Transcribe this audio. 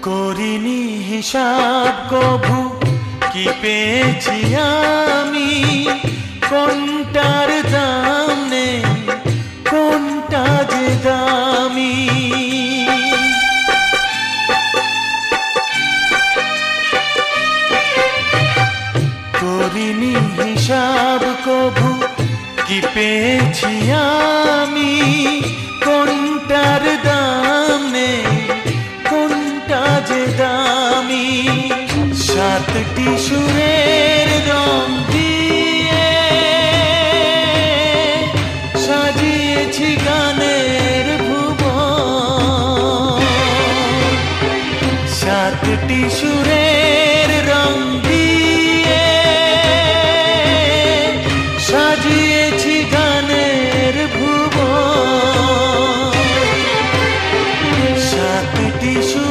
করিনি হিসাব কভু কি পেয়েছি আমি, কোনটার দাম নেই কোনটা যে দামি। করিনি হিসাব কভু কি পেয়েছি আমি, কোনটার দাম নেই কোনটা যে দামি। সাতটি সুরের রং দিয়ে সাজিয়েছি গানের ভুবন, সাতটি সুরের রং দিয়ে